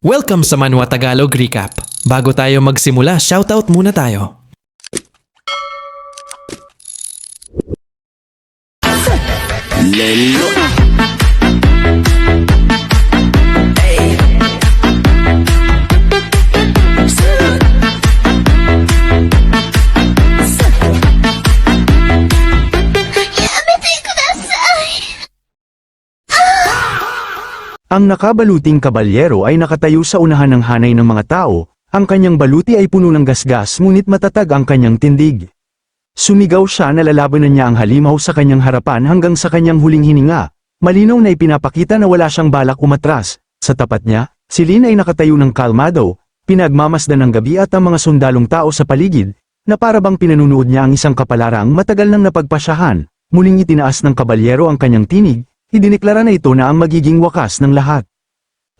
Welcome sa Manwa Tagalog Recap. Bago tayo magsimula, shoutout muna tayo. Ang nakabaluting kabalyero ay nakatayo sa unahan ng hanay ng mga tao, ang kanyang baluti ay puno ng gasgas ngunit matatag ang kanyang tindig. Sumigaw siya na lalabanan niya ang halimaw sa kanyang harapan hanggang sa kanyang huling hininga, malinaw na ipinapakita na wala siyang balak umatras. Sa tapat niya, si Lin ay nakatayo ng kalmado, pinagmamasdan ng gabi at ang mga sundalong tao sa paligid, na parabang pinanunood niya ang isang kapalarang matagal nang napagpasyahan. Muling itinaas ng kabalyero ang kanyang tinig. Idineklara na ito na ang magiging wakas ng lahat.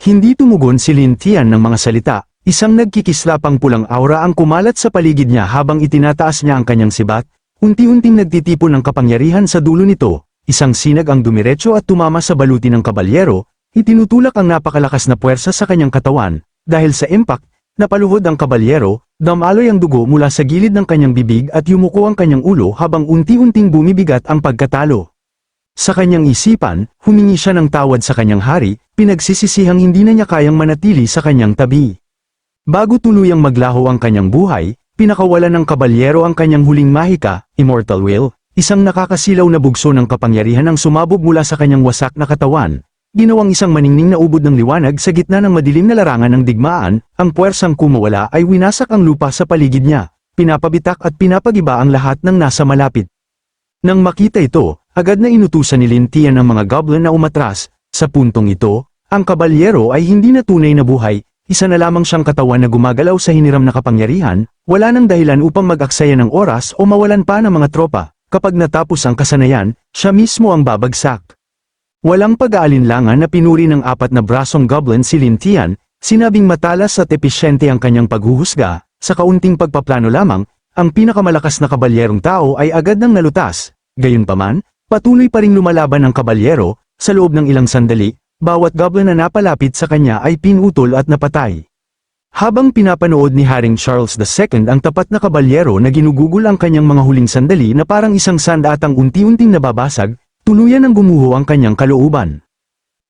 Hindi tumugon si Lin Tian ng mga salita, isang nagkikislapang pulang aura ang kumalat sa paligid niya habang itinataas niya ang kanyang sibat, unti-unting nagtitipon ng kapangyarihan sa dulo nito, isang sinag ang dumiretso at tumama sa baluti ng kabalyero, itinutulak ang napakalakas na puwersa sa kanyang katawan, dahil sa impact, napaluhod ang kabalyero, damaloy ang dugo mula sa gilid ng kanyang bibig at yumuko ang kanyang ulo habang unti-unting bumibigat ang pagkatalo. Sa kanyang isipan, humingi siya ng tawad sa kanyang hari, pinagsisisihang hindi na niya kayang manatili sa kanyang tabi. Bago tuluyang maglaho ang kanyang buhay, pinakawalan ng kabalyero ang kanyang huling mahika, Immortal Will, isang nakakasilaw na bugso ng kapangyarihan ang sumabog mula sa kanyang wasak na katawan. Ginawang isang maningning na ubod ng liwanag sa gitna ng madilim na larangan ng digmaan, ang puwersang kumawala ay winasak ang lupa sa paligid niya, pinapabitak at pinapagiba ang lahat ng nasa malapit. Nang makita ito, agad na inutusan ni Lin Tian ang mga goblin na umatras. Sa puntong ito, ang kabalyero ay hindi na tunay na buhay, isa na lamang siyang katawan na gumagalaw sa hiniram na kapangyarihan, wala nang dahilan upang mag-aksaya ng oras o mawalan pa ng mga tropa. Kapag natapos ang kasanayan, siya mismo ang babagsak. Walang pag-aalinlangan na pinuri ng apat na brasong goblin si Lin Tian, sinabing matalas at episyente ang kanyang paghuhusga, sa kaunting pagpaplano lamang, ang pinakamalakas na kabalyerong tao ay agad nang nalutas. Gayunpaman, patuloy pa ring lumalaban ang kabalyero, sa loob ng ilang sandali, bawat goblin na napalapit sa kanya ay pinutol at napatay. Habang pinapanood ni Haring Charles II ang tapat na kabalyero na ginugugol ang kanyang mga huling sandali na parang isang sandatang unti-unting nababasag, tuluyan ang gumuho ang kanyang kalooban.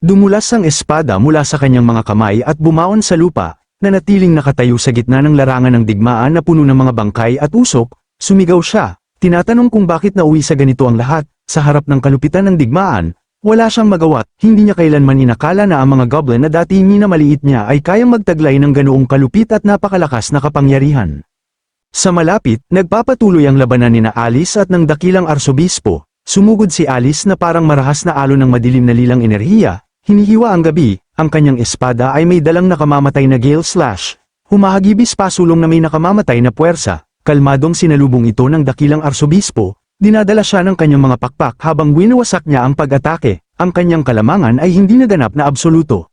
Dumulas ang espada mula sa kanyang mga kamay at bumaon sa lupa, na natiling nakatayo sa gitna ng larangan ng digmaan na puno ng mga bangkay at usok. Sumigaw siya, tinatanong kung bakit nauwi sa ganito ang lahat. Sa harap ng kalupitan ng digmaan, wala siyang magawa, hindi niya kailanman inakala na ang mga goblin na dati minamaliit niya ay kayang magtaglay ng ganoong kalupit at napakalakas na kapangyarihan. Sa malapit, nagpapatuloy ang labanan ni Alice at ng dakilang arsobispo. Sumugod si Alice na parang marahas na alon ng madilim na lilang enerhiya, hinihiwa ang gabi, ang kanyang espada ay may dalang nakamamatay na gale slash. Humahagibis pasulong na may nakamamatay na puwersa, kalmadong sinalubong ito ng dakilang arsobispo. Dinadala siya ng kanyang mga pakpak habang winawasak niya ang pag-atake, ang kanyang kalamangan ay hindi naganap na absoluto.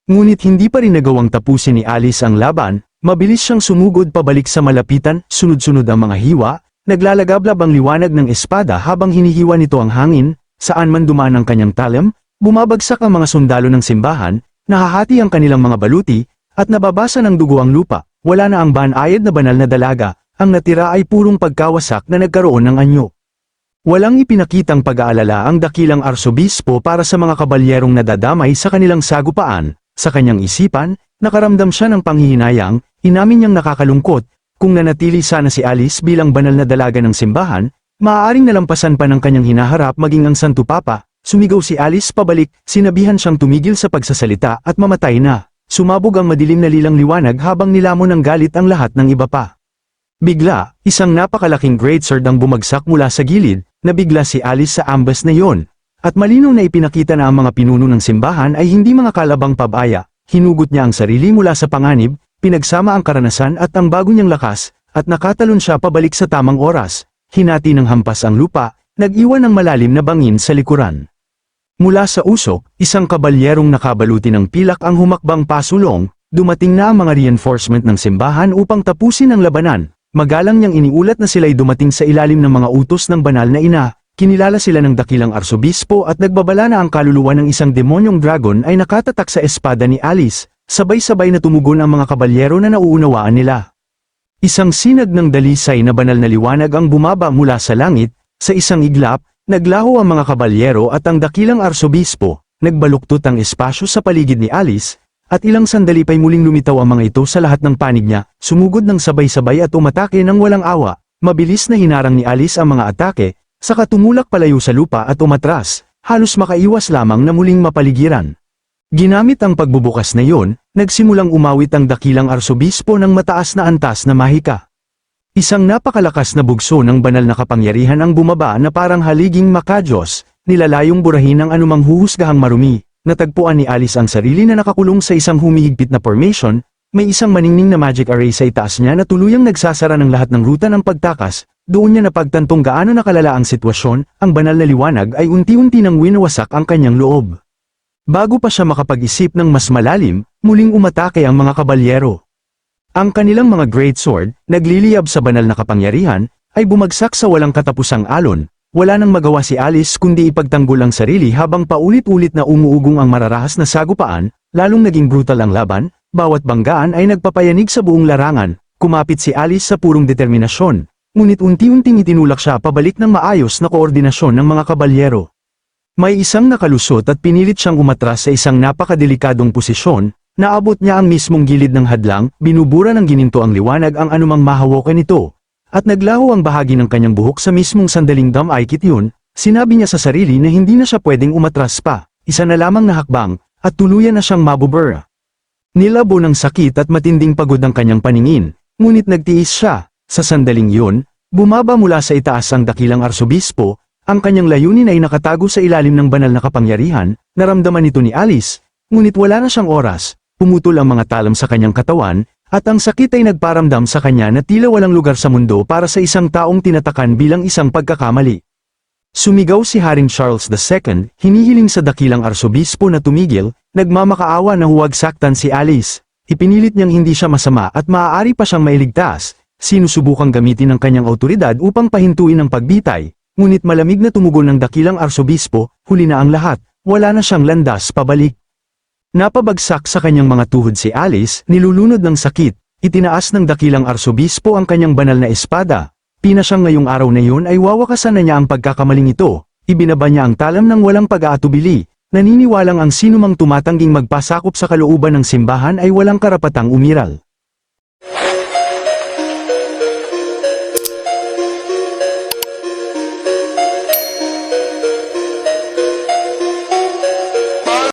Ngunit hindi pa rin nagawang tapusin ni Alice ang laban, mabilis siyang sumugod pabalik sa malapitan, sunod-sunod ang mga hiwa, naglalagablab ang liwanag ng espada habang hinihiwa nito ang hangin, saan man dumaan ang kanyang talem, bumabagsak ang mga sundalo ng simbahan, nahahati ang kanilang mga baluti, at nababasa ng dugo ang lupa, wala na ang banayad na banal na dalaga, ang natira ay purong pagkawasak na nagkaroon ng anyo. Walang ipinakitang pag-aalala ang dakilang arsobispo para sa mga kabalyerong nadadamay sa kanilang sagupaan. Sa kanyang isipan, nakaramdam siya ng panghihinayang, inamin niyang nakakalungkot, kung nanatili sana si Alice bilang banal na dalaga ng simbahan, maaaring nalampasan pa ng kanyang hinaharap maging ang Santo Papa. Sumigaw si Alice pabalik, sinabihan siyang tumigil sa pagsasalita at mamatay na. Sumabog ang madilim na lilang liwanag habang nilamon ng galit ang lahat ng iba pa. Bigla, isang napakalaking greatsword ang bumagsak mula sa gilid, nabigla si Alice sa ambas na iyon, at malinaw na ipinakita na ang mga pinuno ng simbahan ay hindi mga kalabang pabaya. Hinugot niya ang sarili mula sa panganib, pinagsama ang karanasan at ang bago niyang lakas, at nakatalon siya pabalik sa tamang oras. Hinati ng hampas ang lupa, nag-iwan ng malalim na bangin sa likuran. Mula sa usok, isang kabalyerong nakabaluti ng pilak ang humakbang pasulong, dumating na ang mga reinforcement ng simbahan upang tapusin ang labanan. Magalang niyang iniulat na sila'y dumating sa ilalim ng mga utos ng banal na ina, kinilala sila ng dakilang arsobispo at nagbabala na ang kaluluwa ng isang demonyong dragon ay nakatatak sa espada ni Alice. sabay-sabay na tumugon ang mga kabalyero na nauunawaan nila. Isang sinag ng dalisay na banal na liwanag ang bumaba mula sa langit, sa isang iglap, naglaho ang mga kabalyero at ang dakilang arsobispo, nagbaluktot ang espasyo sa paligid ni Alice, at ilang sandali pa'y muling lumitaw ang mga ito sa lahat ng panig niya, sumugod ng sabay-sabay at umatake ng walang awa. Mabilis na hinarang ni Alice ang mga atake, saka tumulak palayo sa lupa at umatras, halos makaiwas lamang na muling mapaligiran. Ginamit ang pagbubukas na iyon, nagsimulang umawit ang dakilang arsobispo ng mataas na antas na mahika. Isang napakalakas na bugso ng banal na kapangyarihan ang bumaba na parang haliging makajos, nilalayong burahin ng anumang huhusgahang marumi. Natagpuan ni Alice ang sarili na nakakulong sa isang humihigpit na formation, may isang maningning na magic array sa itaas niya na tuluyang nagsasara ng lahat ng ruta ng pagtakas. Doon niya napagtantong gaano nakalala ang sitwasyon, ang banal na liwanag ay unti-unti nang winawasak ang kanyang loob. Bago pa siya makapag-isip ng mas malalim, muling umatake ang mga kabalyero. Ang kanilang mga great sword, nagliliyab sa banal na kapangyarihan, ay bumagsak sa walang katapusang alon. Wala nang magawa si Alice kundi ipagtanggol ang sarili habang paulit-ulit na umuugong ang mararahas na sagupaan, lalong naging brutal ang laban, bawat banggaan ay nagpapayanig sa buong larangan. Kumapit si Alice sa purong determinasyon, ngunit unti-unting itinulak siya pabalik ng maayos na koordinasyon ng mga kabalyero. May isang nakalusot at pinilit siyang umatras sa isang napakadelikadong posisyon, naabot niya ang mismong gilid ng hadlang, binubura ng gininto ang liwanag ang anumang mahawakan nito, at naglaho ang bahagi ng kanyang buhok sa mismong sandaling dam-aikit yun, sinabi niya sa sarili na hindi na siya pwedeng umatras pa, isa na lamang na hakbang, at tuluyan na siyang mabubura. Nilabo ng sakit at matinding pagod ang kanyang paningin, ngunit nagtiis siya. Sa sandaling yun, bumaba mula sa itaas ang dakilang arsobispo, ang kanyang layunin ay nakatago sa ilalim ng banal na kapangyarihan, naramdaman nito ni Alice, ngunit wala na siyang oras, pumutol ang mga talam sa kanyang katawan, at ang sakit ay nagparamdam sa kanya na tila walang lugar sa mundo para sa isang taong tinatakan bilang isang pagkakamali. Sumigaw si Haring Charles II, hinihiling sa dakilang arsobispo na tumigil, nagmamakaawa na huwag saktan si Alice. Ipinilit niyang hindi siya masama at maaari pa siyang mailigtas, sinusubukang gamitin ang kanyang awtoridad upang pahintuin ang pagbitay, ngunit malamig na tumugon ng dakilang arsobispo, huli na ang lahat, wala na siyang landas pabalik. Napabagsak sa kanyang mga tuhod si Alice, nilulunod ng sakit, itinaas ng dakilang arsobispo ang kanyang banal na espada. Pinasyang ngayong araw na yun ay wawakasan na niya ang pagkakamaling ito, ibinaba niya ang talam ng walang pag-aatubili, naniniwalang ang sinumang tumatangging magpasakop sa kalooban ng simbahan ay walang karapatang umiral.